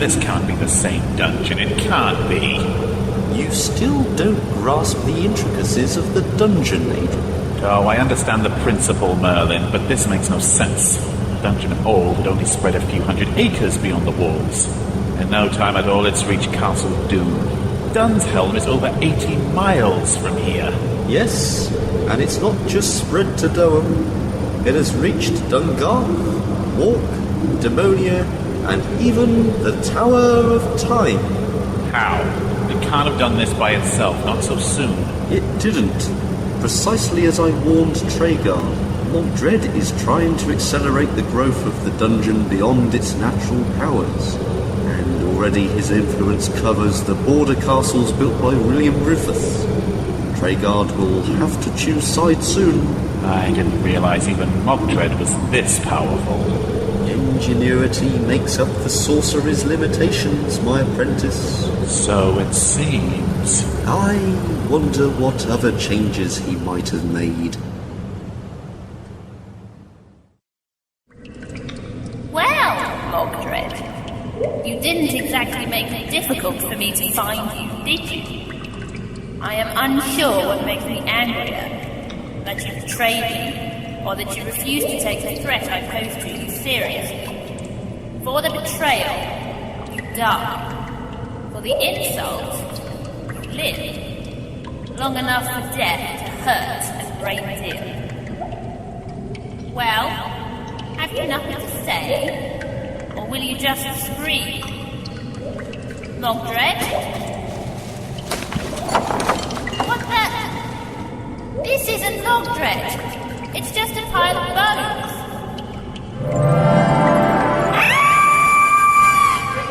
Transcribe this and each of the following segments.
This can't be the same dungeon. It can't be. You still don't grasp the intricacies of the dungeon, Aedric. Oh, I understand the principle, Merlin, but this makes no sense. The dungeon of old had only spread a few hundred acres beyond the walls. In no time at all, it's reached Castle Doom. Dunshelm is over 18 miles from here. Yes, and it's not just spread to Doham. It has reached Dungark, Mork, Demonia, and even the Tower of Time. How? It can't have done this by itself, not so soon. It didn't. Precisely as I warned Treguard, Mogdred is trying to accelerate the growth of the dungeon beyond its natural powers. And already his influence covers the border castles built by William Rufus. Treguard will have to choose sides soon. I didn't realize even Mogdred was this powerful. Ingenuity makes up the sorcerer's limitations, my apprentice. So it seems. I wonder what other changes he might have made. Well, Mogdred, you didn't exactly make it difficult for me to find you, did you? I am unsure what makes me angrier. That you betrayed me, or that you refused to take the threat I posed to you seriously. For the betrayal, you died. For the insult, you lived. Long enough for death to hurt a great deal. Well, have you nothing to say? Or will you just scream? Mogdred? What the... This isn't Mogdred. It's just a pile of bones.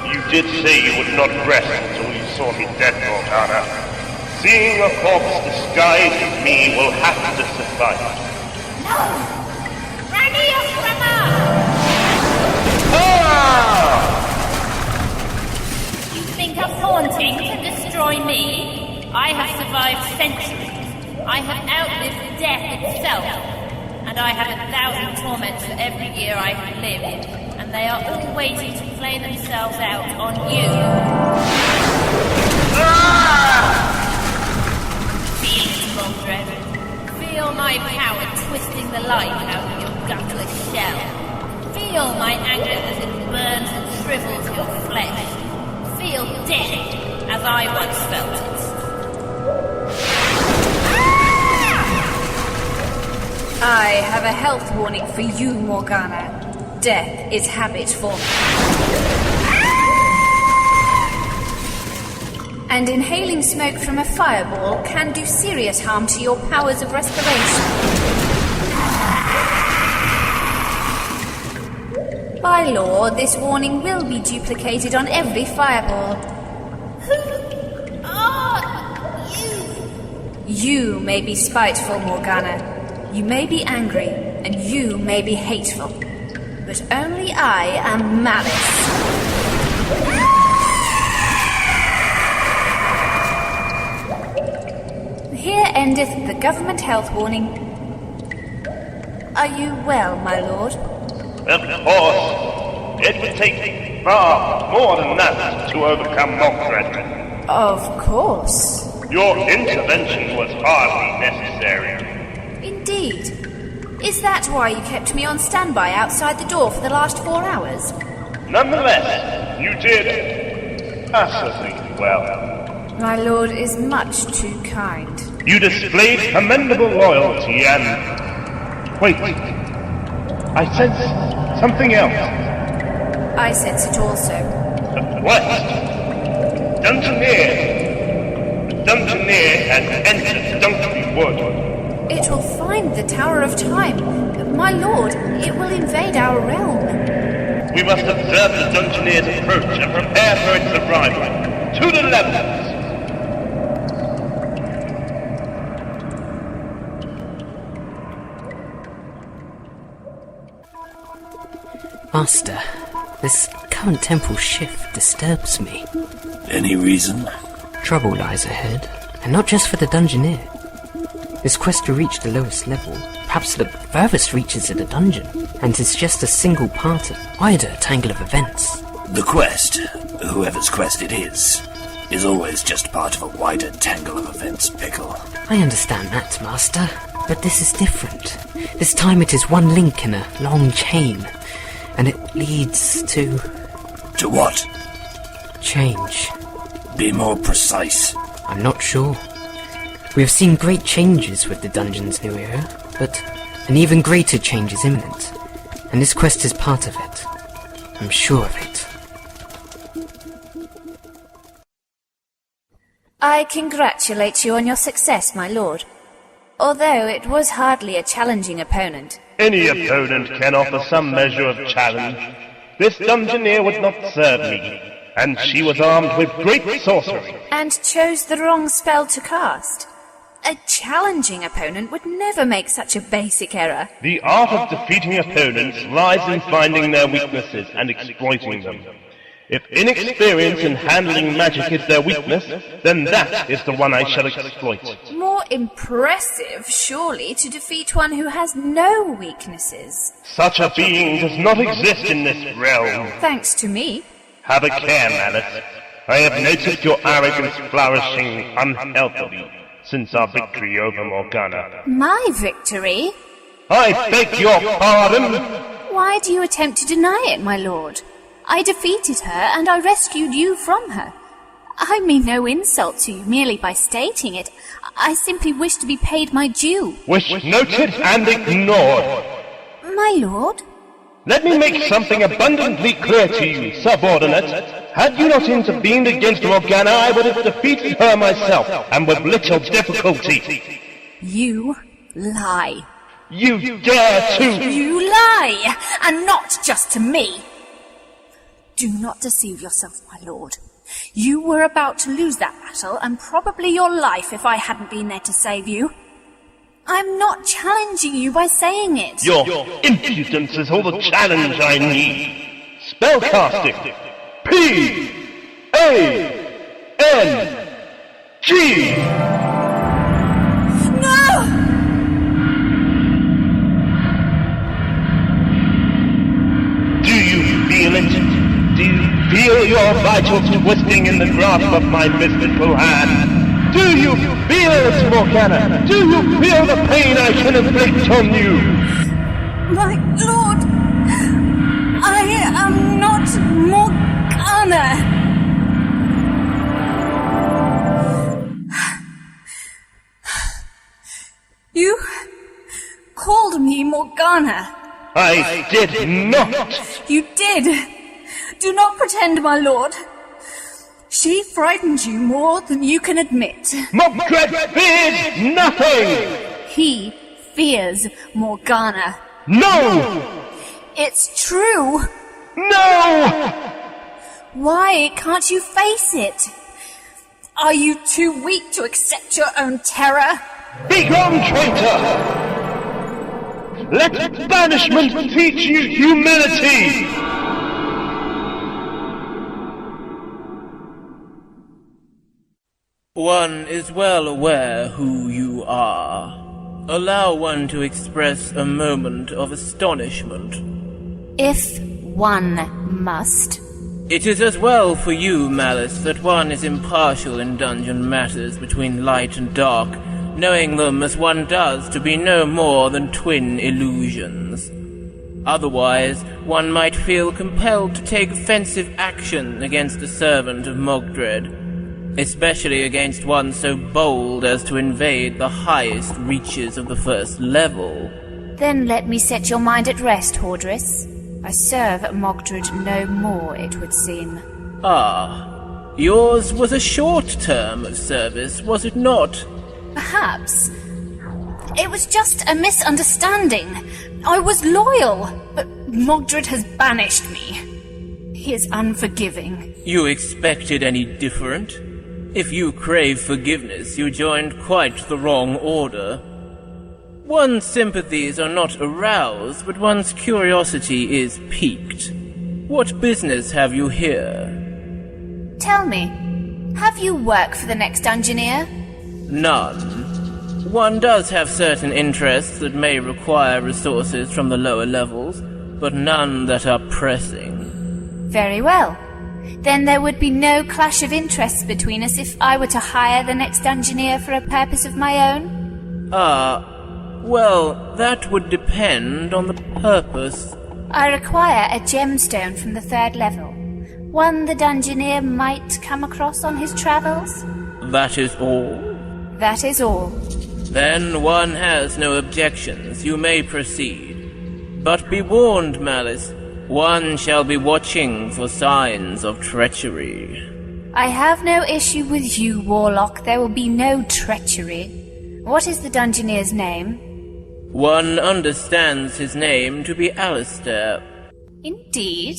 You did say you would not rest until you saw me dead, Morghanna. Seeing a corpse disguised as me will have to suffice. No! Rani Osrama! Ah! You think a haunting can destroy me? I have survived centuries. I have outlived death itself, and I have 1,000 torments for every year I have lived, and they are all waiting to play themselves out on you. Ah! Feel it, Mogdred. Feel my power twisting the life out of your gutless shell. Feel my anger as it burns and shrivels your flesh. Feel death as I once felt it. I have a health warning for you, Morghanna. Death is habit forming. And inhaling smoke from a fireball can do serious harm to your powers of respiration. By law, this warning will be duplicated on every fireball. Who are you? You may be spiteful, Morghanna. You may be angry, and you may be hateful. But only I am Malice. Here endeth the government health warning. Are you well, my lord? Of course. It would take far more than that to overcome Mogdred. Of course. Your intervention was hardly necessary. Indeed. Is that why you kept me on standby outside the door for the last 4 hours? Nonetheless, you did passably well. My lord is much too kind. You displayed commendable loyalty and... Wait. I sense something else. I sense it also. The quest. Dungeoneer. The Dungeoneer has entered Dunkery Wood. It will find the Tower of Time. My lord, it will invade our realm. We must observe the Dungeoneer's approach and prepare for its arrival. To the levels! Master, this current temple shift disturbs me. Any reason? Trouble lies ahead, and not just for the Dungeoneer. This quest to reach the lowest level, perhaps the furthest reaches of the dungeon, and is just a single part of a wider tangle of events. The quest? whoever's quest it is always just part of a wider tangle of events, Pickle. I understand that, Master, but this is different. This time it is one link in a long chain, and it leads to... To what? Change. Be more precise. I'm not sure. We have seen great changes with the dungeon's new era, but an even greater change is imminent, and this quest is part of it. I'm sure of it. I congratulate you on your success, my lord. Although it was hardly a challenging opponent. Any opponent can offer some measure of challenge. This dungeoneer would not serve me, and she was armed with great sorcery. And chose the wrong spell to cast. A challenging opponent would never make such a basic error. The art of defeating opponents lies in finding their weaknesses and exploiting them. If inexperience in handling magic is their weakness, then that is the one I shall exploit. More impressive, surely, to defeat one who has no weaknesses. Such a being does not exist in this realm. Thanks to me. Have a care, Malice. I have noticed your arrogance flourishing unhealthily since our victory over Morghanna. My victory? I beg your pardon! Why do you attempt to deny it, my lord? I defeated her, and I rescued you from her. I mean no insult to you merely by stating it. I simply wish to be paid my due. Wish noted and ignored. My lord? Let me make something abundantly clear to you, subordinate. Had you not intervened against Morghanna, I would have defeated her myself, and with little difficulty. You lie. You dare to... You lie! And not just to me! Do not deceive yourself, my lord. You were about to lose that battle, and probably your life if I hadn't been there to save you. I'm not challenging you by saying it. Your impudence is all the challenge I need. Spellcasting. P-A-N-G. No! Do you feel it? Do you feel your vitals twisting in the grasp of my mystical hand? Do you feel it, Morghanna? Do you feel the pain I can inflict on you? My lord, I am not Morghanna. You called me Morghanna. I did not. You did. Do not pretend, my lord. She frightened you more than you can admit. Mogdred fears nothing! He fears Morghanna. No! It's true. No! Why can't you face it? Are you too weak to accept your own terror? Begone, traitor! Let banishment teach you humility! One is well aware who you are. Allow one to express a moment of astonishment. If one must. It is as well for you, Malice, that one is impartial in dungeon matters between light and dark, knowing them as one does to be no more than twin illusions. Otherwise, one might feel compelled to take offensive action against a servant of Mogdred, especially against one so bold as to invade the highest reaches of the first level. Then let me set your mind at rest, Hordriss. I serve Mogdred no more, it would seem. Ah, yours was a short term of service, was it not? Perhaps. It was just a misunderstanding. I was loyal, but Mogdred has banished me. He is unforgiving. You expected any different? If you crave forgiveness, you joined quite the wrong order. One's sympathies are not aroused, but one's curiosity is piqued. What business have you here? Tell me, have you work for the next dungeoneer? None. One does have certain interests that may require resources from the lower levels, but none that are pressing. Very well. Then there would be no clash of interests between us if I were to hire the next dungeoneer for a purpose of my own? Well, that would depend on the purpose. I require a gemstone from the 3rd level. One the dungeoneer might come across on his travels? That is all? That is all. Then one has no objections. You may proceed. But be warned, Malice. One shall be watching for signs of treachery. I have no issue with you, Warlock. There will be no treachery. What is the dungeoneer's name? One understands his name to be Alistair. Indeed?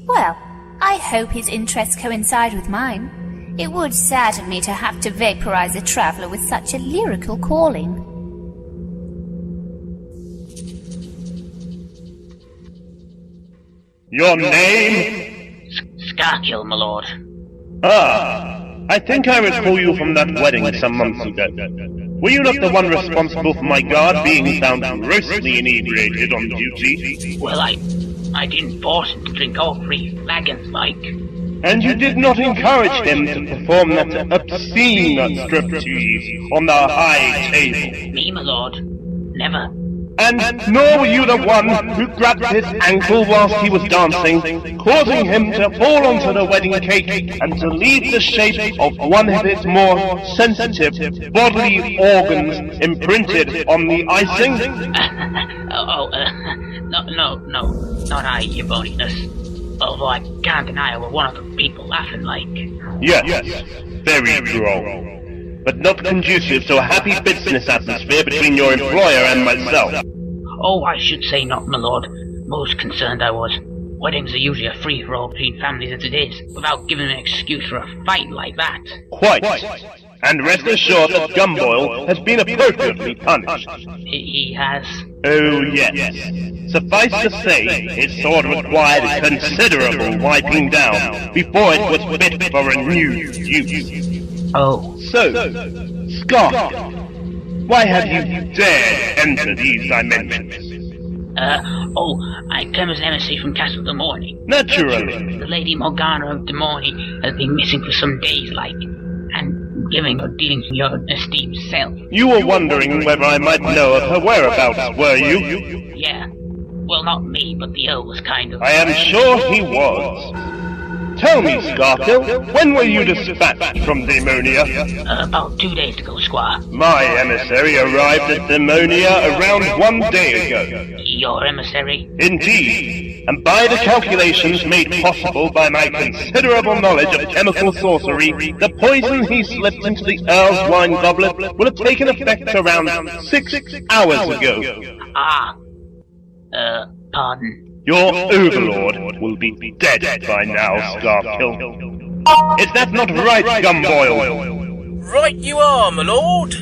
Well, I hope his interests coincide with mine. It would sadden me to have to vaporize a traveler with such a lyrical calling. Your name? Skarkill, my lord. I think I recall you from that wedding some months ago. Were you not the one responsible for my guard being found grossly inebriated on duty? Well, I didn't force him to drink all 3 flagons, like. And you did not encourage them to perform that obscene striptease on the high table? Me, my lord. Never. And nor were you the one who grabbed his ankle whilst he was dancing, causing him to fall onto the wedding cake and to leave the shape of one of his more sensitive bodily organs imprinted on the icing? No, not I, your boniness. Although I can't deny I was one of the people laughing like. Yes, very droll. But not conducive to a happy business atmosphere between your employer and myself. Oh, I should say not, my lord. Most concerned I was. Weddings are usually a free-for-all between families as it is, without giving an excuse for a fight like that. Quite. And rest assured that Gumboil has been appropriately punished. He has? Oh, yes. Suffice to say, his sword required considerable wiping down before it was fit for a new use. Oh. So, Skarkill, why have you dared enter these dimensions? I came as an emissary from Castle the Morning. Naturally. The Lady Morghanna of the Morning has been missing for some days, like, and giving her dealings with your esteemed self. You were wondering whether I might know of her whereabouts, were you? Yeah. Well, not me, but the Earl was kind of... I am sure he was. Tell me, Skarkill, when were you dispatched from Daemonia? About 2 days ago, Squire. My emissary arrived at Daemonia around 1 day ago. Your emissary? Indeed, and by the calculations made possible by my considerable knowledge of chemical sorcery, the poison he slipped into the Earl's wine goblet will have taken effect around 6 hours ago. Pardon? Your overlord will be dead by now, Skarkill. Is that not right, Gumboil? Right you are, my lord.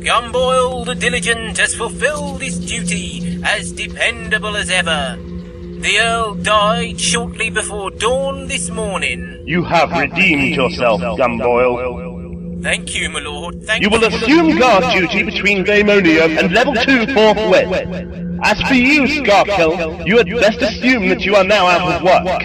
Gumboil the Diligent has fulfilled his duty as dependable as ever. The Earl died shortly before dawn this morning. You have redeemed yourself, Gumboil. Thank you, my lord. Thank you. You will assume guard duty between Daemonia and Level 2 forthwith. As for you, Skarkill, you had best assume that you are now out of work.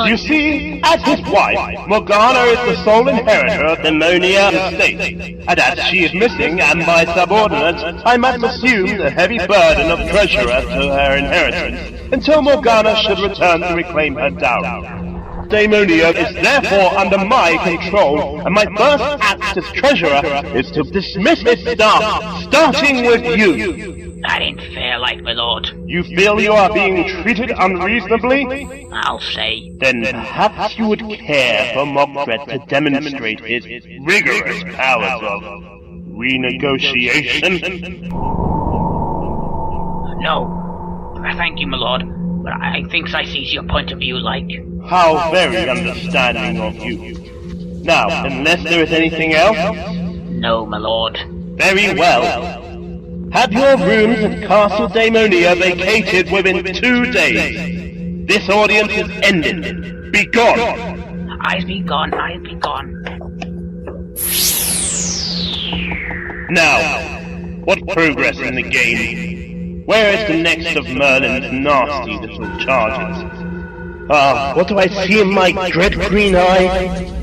You see, as his wife, Morghanna is the sole inheritor of the Daemonia estate, and as she is missing and my subordinate, I must assume the heavy burden of treasurer to her inheritance, until Morghanna should return to reclaim her dowry. Daemonia is therefore under my control, and my first act as treasurer is to dismiss its staff, starting with you. That ain't fair, like, my lord. You feel you are being treated unreasonably? I'll say. Then perhaps you would care for Mogdred to demonstrate his rigorous powers of renegotiation? No. Thank you, my lord. But I think I see your point of view, like. How very understanding of you. Now, unless there is anything else? No, my lord. Very well. Have your rooms at Castle Daemonia vacated within 2 days. This audience is ended. Be gone. I'll be gone. Now, what progress in the game? Where is the next of Merlin's nasty little charges? What do I see in my dread green eye?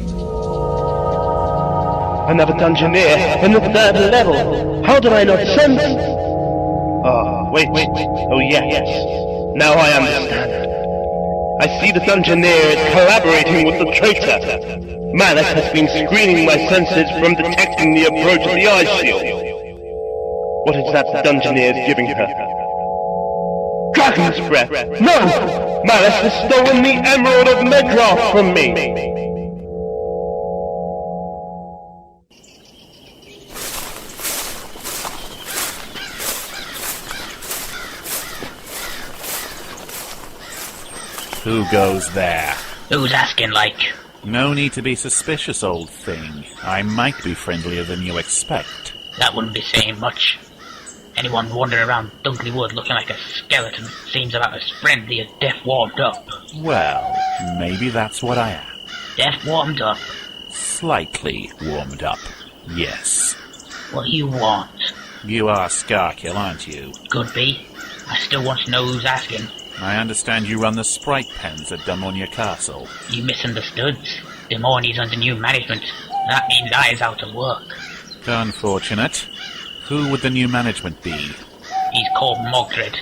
Another dungeoneer in the 3rd level. How did I not sense? Wait. Oh, yes. Now I understand. I see the dungeoneer is collaborating with the traitor. Malice has been screening my senses from detecting the approach of the ice shield. What is that the dungeoneer is giving her? Dragon's breath! No! Malice has stolen the Emerald of Mogdred from me! Who goes there? Who's asking, like? No need to be suspicious, old thing. I might be friendlier than you expect. That wouldn't be saying much. Anyone wandering around Dunkley Wood looking like a skeleton seems about as friendly as death warmed up. Well, maybe that's what I am. Death warmed up? Slightly warmed up, yes. What you want? You are Skarkill, aren't you? Could be. I still want to know who's asking. I understand you run the sprite pens at Demonia Castle. You misunderstood. Demonia's under new management. That means I's out of work. Unfortunate. Who would the new management be? He's called Mogdred.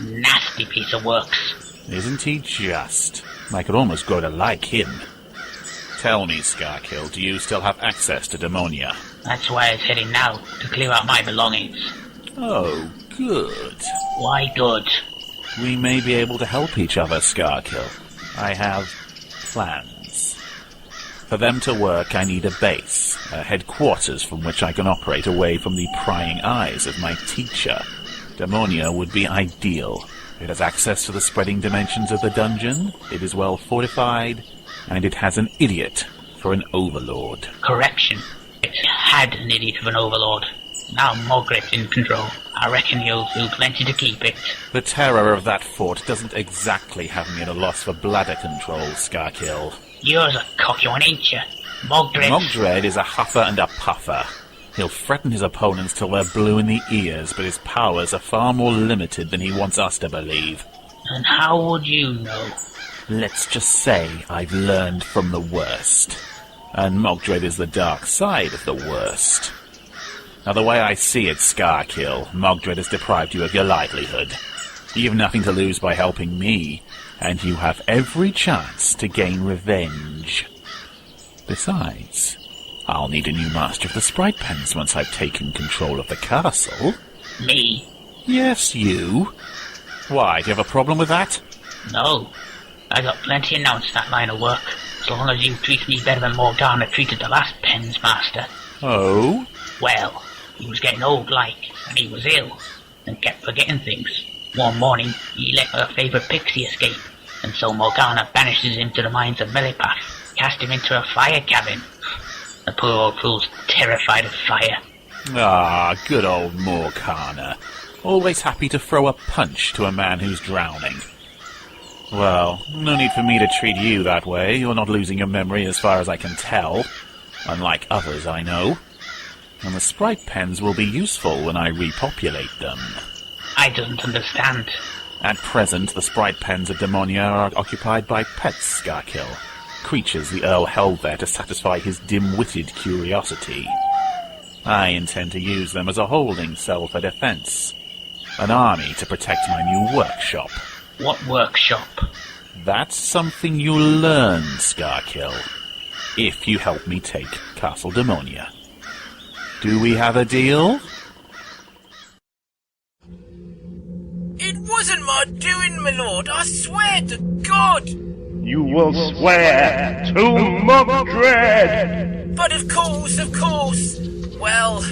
Nasty piece of works. Isn't he just? I could almost grow to like him. Tell me, Skarkill, do you still have access to Demonia? That's why I was heading now, to clear out my belongings. Oh, good. Why good? We may be able to help each other, Skarkill. I have plans. For them to work, I need a base, a headquarters from which I can operate away from the prying eyes of my teacher. Demonia would be ideal. It has access to the spreading dimensions of the dungeon, it is well fortified, and it has an idiot for an overlord. Correction. It had an idiot of an overlord. Now Mogdred's in control. I reckon you'll do plenty to keep it. The terror of that fort doesn't exactly have me at a loss for bladder control, Skarkill. You're a cocky one, ain't you? Mogdred is a huffer and a puffer. He'll threaten his opponents till they're blue in the ears, but his powers are far more limited than he wants us to believe. And how would you know? Let's just say I've learned from the worst. And Mogdred is the dark side of the worst. Now, the way I see it, Skarkill, Mogdred has deprived you of your livelihood. You've nothing to lose by helping me, and you have every chance to gain revenge. Besides, I'll need a new master of the sprite pens once I've taken control of the castle. Me? Yes, you. Why, do you have a problem with that? No. I got plenty announced that line of work, as long as you treat me better than Morghanna treated the last pens master. Oh? Well, he was getting old like, and he was ill, and kept forgetting things. One morning, he let her favourite pixie escape, and so Morghanna banishes him to the mines of Melipath, cast him into a fire cabin. The poor old fool's terrified of fire. Ah, good old Morghanna. Always happy to throw a punch to a man who's drowning. Well, no need for me to treat you that way. You're not losing your memory as far as I can tell. Unlike others I know. And the sprite pens will be useful when I repopulate them. I don't understand. At present, the sprite pens of Demonia are occupied by pets, Skarkill. Creatures the Earl held there to satisfy his dim-witted curiosity. I intend to use them as a holding cell for defense. An army to protect my new workshop. What workshop? That's something you'll learn, Skarkill. If you help me take Castle Demonia. Do we have a deal? It wasn't my doing, my lord, I swear to God! You will swear to Mogdred! But of course! Well,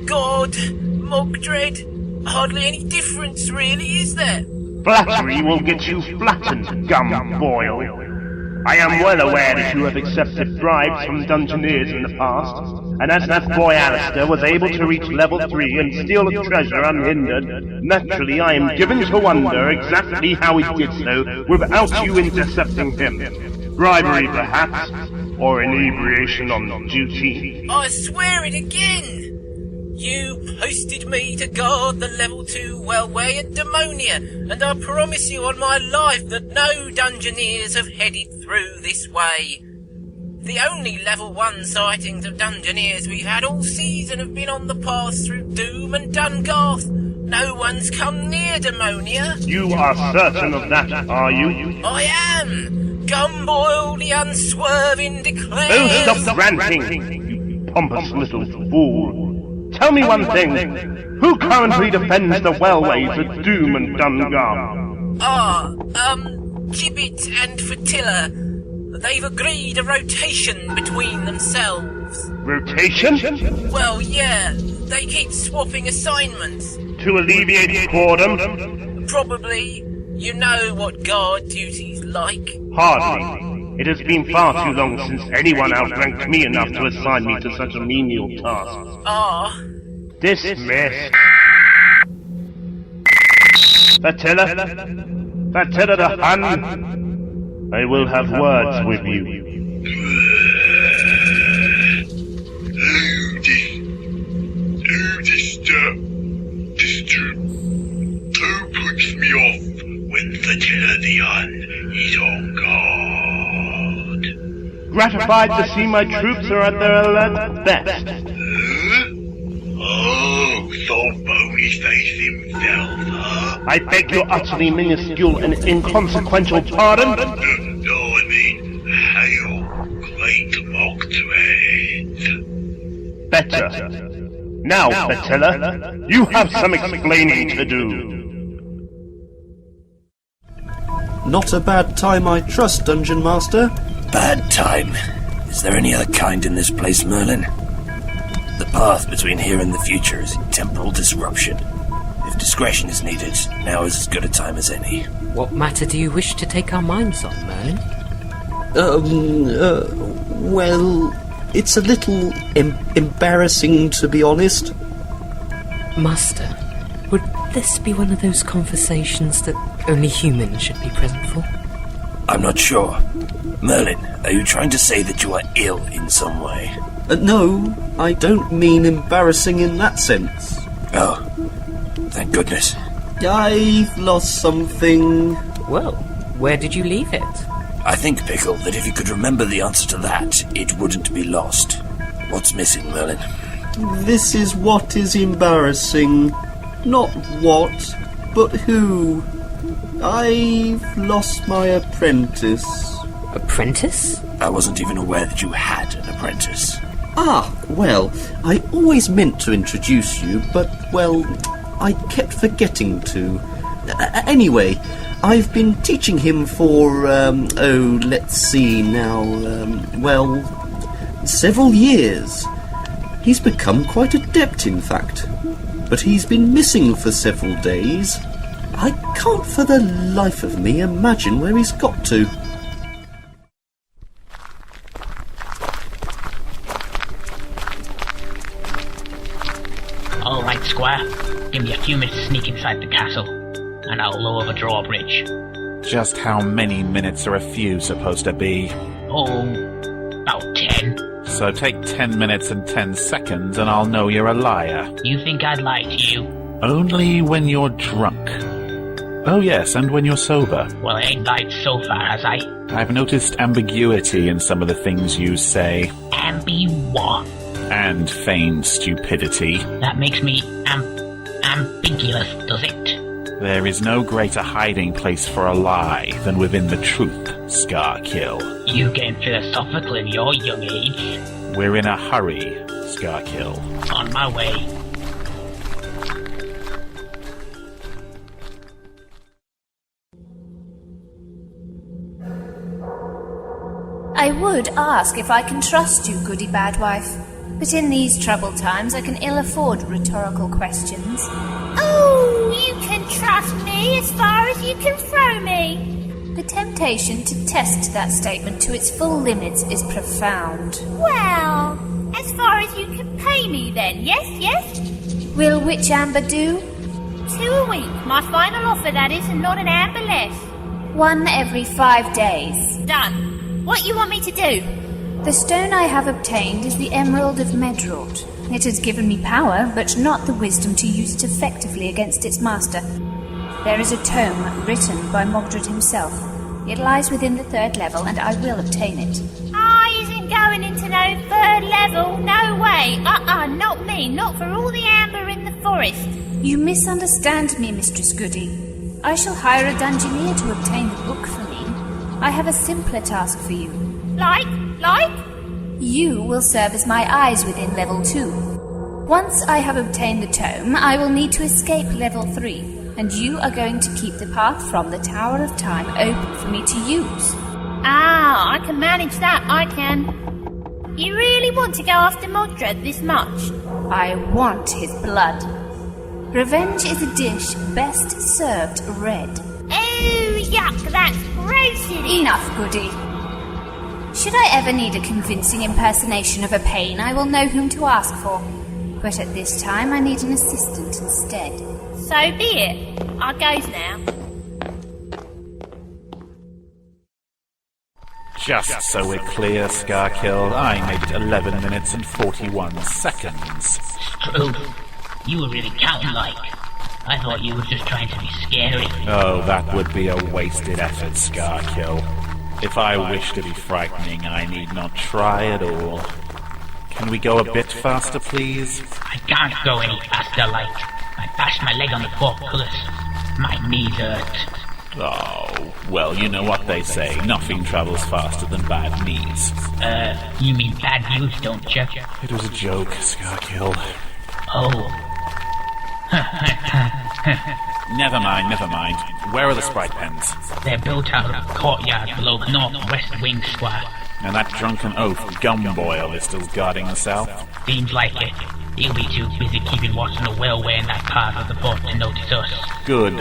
God, Mogdred, hardly any difference really, is there? Flattery will get you flattened, Gumboil. I am well aware that you have accepted bribes from dungeoneers in the past, and as that boy Alistair was able to reach level 3 and steal the treasure unhindered, naturally I am given to wonder exactly how he did so without you intercepting him. Bribery perhaps, or inebriation on duty. I swear it again! You posted me to guard the level 2 wellway at Demonia, and I promise you on my life that no Dungeoneers have headed through this way. The only level 1 sightings of Dungeoneers we've had all season have been on the paths through Doom and Dungarth. No one's come near Demonia. You are certain of that, are you? I am! Gumboil the unswerving declares... Oh, stop ranting, you pompous little fool. Tell me one thing. Who currently defends the wellways at Doom and Dungarth? Gibbet and Fatilla. They've agreed a rotation between themselves. Rotation? Well, yeah. They keep swapping assignments. To alleviate boredom? Probably. You know what guard duty's like. Hardly. It has been far too long since anyone outranked me enough to assign me to such a menial task. Dismiss. Fatilla the Hun. I will have words with you. Who puts me off when Fatilla the Hun is on guard? Gratified to see my troops are at their alert best. Oh, thought Bonyface himself, huh? I beg your utterly minuscule and inconsequential pardon? No, I mean, hail, great Mogdred. Better. Now, Fatilla, you have some explaining to do. Not a bad time, I trust, Dungeon Master. Bad time? Is there any other kind in this place, Merlin? The path between here and the future is in temporal disruption. If discretion is needed, now is as good a time as any. What matter do you wish to take our minds on, Merlin? Well, it's a little embarrassing, to be honest. Master, would this be one of those conversations that only humans should be present for? I'm not sure. Merlin, are you trying to say that you are ill in some way? No, I don't mean embarrassing in that sense. Oh, thank goodness. I've lost something. Well, where did you leave it? I think, Pickle, that if you could remember the answer to that, it wouldn't be lost. What's missing, Merlin? This is what is embarrassing. Not what, but who. I've lost my apprentice. Apprentice? I wasn't even aware that you had an apprentice. Well, I always meant to introduce you, but, well, I kept forgetting to. Anyway, I've been teaching him for, let's see now, several years. He's become quite adept, in fact. But he's been missing for several days. I can't for the life of me imagine where he's got to. All right, Squire. Give me a few minutes to sneak inside the castle, and I'll lower the drawbridge. Just how many minutes are a few supposed to be? Oh, about 10. So take 10 minutes and 10 seconds and I'll know you're a liar. You think I'd lie to you? Only when you're drunk. Oh yes, and when you're sober. Well, I ain't lied so far, has I? I've noticed ambiguity in some of the things you say. What? And feigned stupidity. That makes me ambiguous, does it? There is no greater hiding place for a lie than within the truth, Skarkill. You getting philosophical in your young age? We're in a hurry, Skarkill. On my way. I would ask if I can trust you, Goody badwife, but in these troubled times I can ill afford rhetorical questions. Oh, you can trust me as far as you can throw me. The temptation to test that statement to its full limits is profound. Well, as far as you can pay me then, yes? Will which amber do? 2 a week, my final offer that is, and not an amber less. 1 every 5 days. Done. What you want me to do? The stone I have obtained is the Emerald of Medrort. It has given me power, but not the wisdom to use it effectively against its master. There is a tome written by Mogdred himself. It lies within the 3rd level, and I will obtain it. I isn't going into no 3rd level, no way. Not me, not for all the amber in the forest. You misunderstand me, Mistress Goody. I shall hire a dungeoneer to obtain the book for me. I have a simpler task for you. Like? You will serve as my eyes within level 2. Once I have obtained the tome, I will need to escape level 3, and you are going to keep the path from the Tower of Time open for me to use. I can manage that, I can. You really want to go after Mogdred this much? I want his blood. Revenge is a dish best served red. Oh, yuck, that's gross. Enough, Goody. Should I ever need a convincing impersonation of a pain, I will know whom to ask for. But at this time, I need an assistant instead. So be it. I goes now. Just so we're clear, Skarkill, I made it 11 minutes and 41 seconds. True. You were really counting like. I thought you were just trying to be scary. Oh, that would be a wasted effort, Skarkill. If I wish to be frightening, I need not try at all. Can we go a bit faster, please? I can't go any faster, like. I bashed my leg on the portcullis. My knees hurt. Oh, well, you know what they say. Nothing travels faster than bad knees. You mean bad news, don't you? It was a joke, Skarkill. Oh. Never mind. Where are the sprite pens? They're built out of the courtyard below the northwest wing square. And that drunken oaf, Gumboil, is still guarding the south? Seems like it. He'll be too busy keeping watch on the wellway in that part of the port to notice us. Good.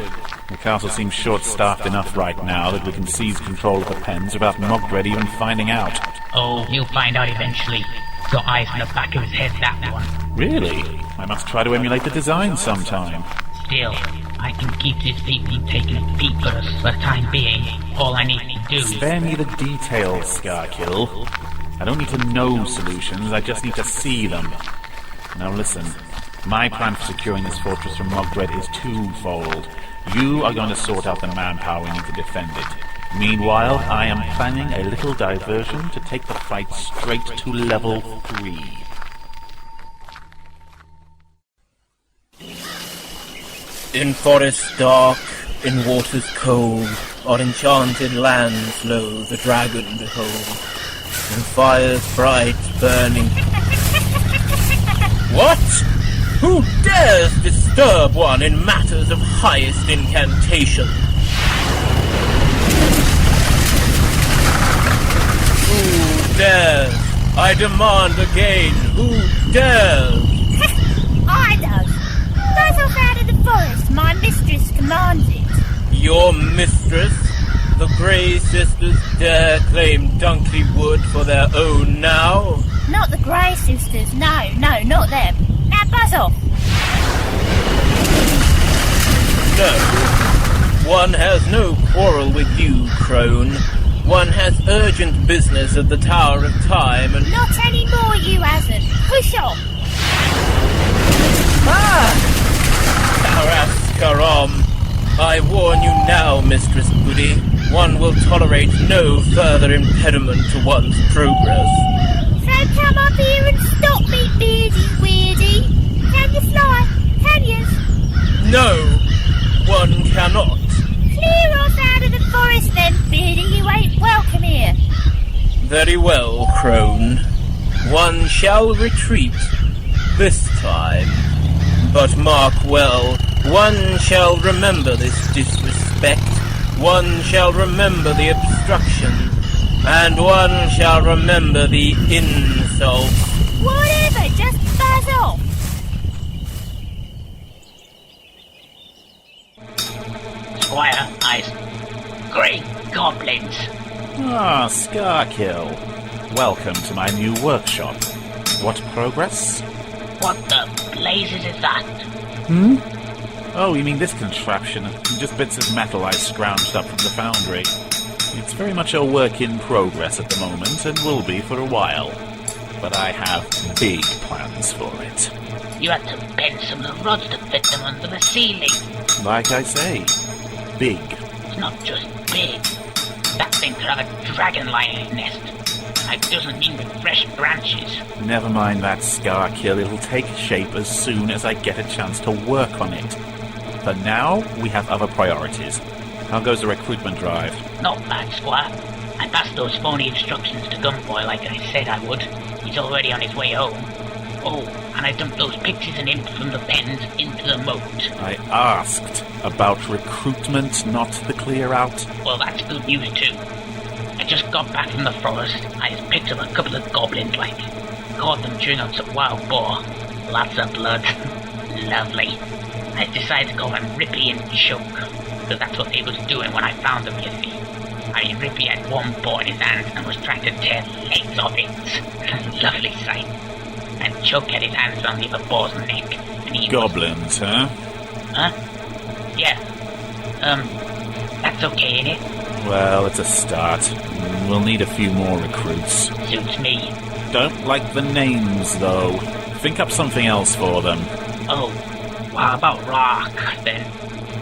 The castle seems short-staffed enough right now that we can seize control of the pens without Mogdred even finding out. Oh, he'll find out eventually. Got eyes on the back of his head, that one. Really? I must try to emulate the design sometime. Still, I can keep this thief from taking a peep at us for the time being. All I need to do is... Spare me the details, Skarkill. I don't need to know solutions, I just need to see them. Now listen, my plan for securing this fortress from Mogdred is twofold. You are going to sort out the manpower we need to defend it. Meanwhile, I am planning a little diversion to take the fight straight to level 3. In forests dark, in waters cold, on enchanted lands flows the dragon behold. In fires bright burning... What? Who dares disturb one in matters of highest incantation? Who dares? I demand again, who dares? I don't. Those off out of the forest, my mistress commands it. Your mistress? The Grey Sisters dare claim Dunkley Wood for their own now? Not the Grey Sisters, no, not them. Now buzz off. No. One has no quarrel with you, crone. One has urgent business at the Tower of Time and... Not anymore, you hasn't. Push on. Karaskaram. I warn you now, Mistress Goody. One will tolerate no further impediment to one's progress. So come up here and stop me, beardy weirdy. Can you fly? Can you? No, one cannot. Clear off out of the forest then, beardy. You ain't welcome here. Very well, crone. One shall retreat. This time. But mark well, one shall remember this disrespect, one shall remember the obstruction, and one shall remember the insult. Whatever, just buzz off. Squire, eyes. Great goblins. Ah, Skarkill. Welcome to my new workshop. What progress? What the blazes is that? Oh, you mean this contraption? Just bits of metal I scrounged up from the foundry. It's very much a work in progress at the moment, and will be for a while. but I have big plans for it. You had to bend some of the rods to fit them under the ceiling. Like I say, big. It's not just big. That thing could have a dragon lying in its nest. It doesn't mean with fresh branches. Never mind that, Skarkill. It'll take shape as soon as I get a chance to work on it. For now, we have other priorities. How goes the recruitment drive? Not bad, Squire. I passed those phony instructions to Gumboil like I said I would. He's already on his way home. Oh, and I dumped those pixies and imps from the pens into the moat. I asked about recruitment, not the clear out. Well, that's good news too. I just got back from the forest. I just picked up a couple of goblins, like. Caught them chewing on some wild boar. Lots of blood. Lovely. I decided to call them Rippy and Choke, because that's what they was doing when I found them, you see. I mean, Rippy had one boar in his hand and was trying to tear legs off it. Lovely sight. And Choke had his hands around the other boar's neck, and he Goblins, huh? Huh? Yeah. That's okay, ain't it? Well, it's a start. We'll need a few more recruits. Suits me. Don't like the names, though. Think up something else for them. Oh, well, how about Rock, then?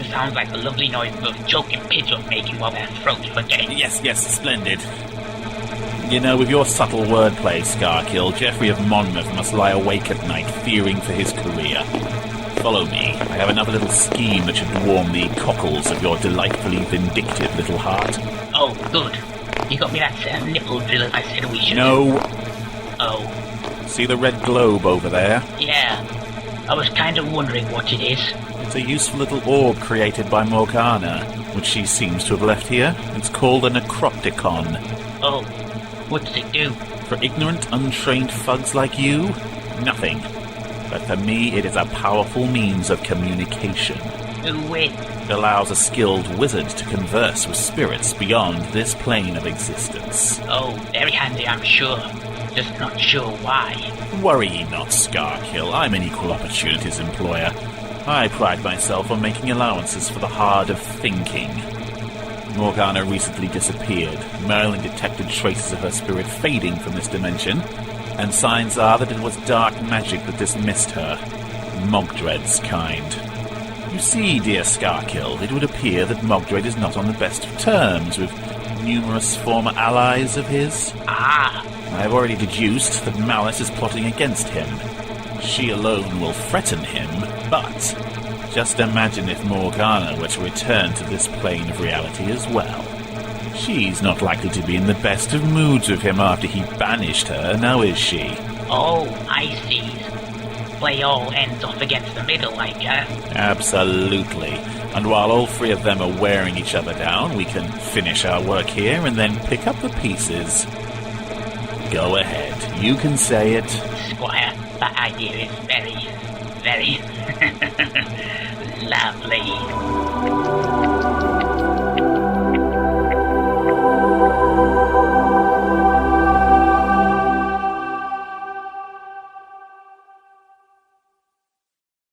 It sounds like the lovely noise both Choke and Pidge are making while their throats were getting... Yes, splendid. You know, with your subtle wordplay, Skarkill, Geoffrey of Monmouth must lie awake at night, fearing for his career. Follow me. I have another little scheme that should warm the cockles of your delightfully vindictive little heart. Oh, good. You got me that nipple drill as I said we should. No. Oh. See the red globe over there? Yeah. I was kind of wondering what it is. It's a useful little orb created by Morghanna, which she seems to have left here. It's called a Necropticon. Oh. What does it do? For ignorant, untrained thugs like you, nothing. But for me, it is a powerful means of communication. Wait. It allows a skilled wizard to converse with spirits beyond this plane of existence. Oh, very handy, I'm sure. Just not sure why. Worry ye not, Skarkill. I'm an equal opportunities employer. I pride myself on making allowances for the hard of thinking. Morghanna recently disappeared. Merlin detected traces of her spirit fading from this dimension, and signs are that it was dark magic that dismissed her. Mogdred's kind. You see, dear Skarkill, it would appear that Mogdred is not on the best of terms with numerous former allies of his. Ah! I have already deduced that Malice is plotting against him. She alone will threaten him, but just imagine if Morghanna were to return to this plane of reality as well. She's not likely to be in the best of moods with him after he banished her, now is she? Oh, I see. Play all ends off against the middle, like, Absolutely. And while all three of them are wearing each other down, we can finish our work here and then pick up the pieces. Go ahead. You can say it. Squire, that idea is very, very lovely.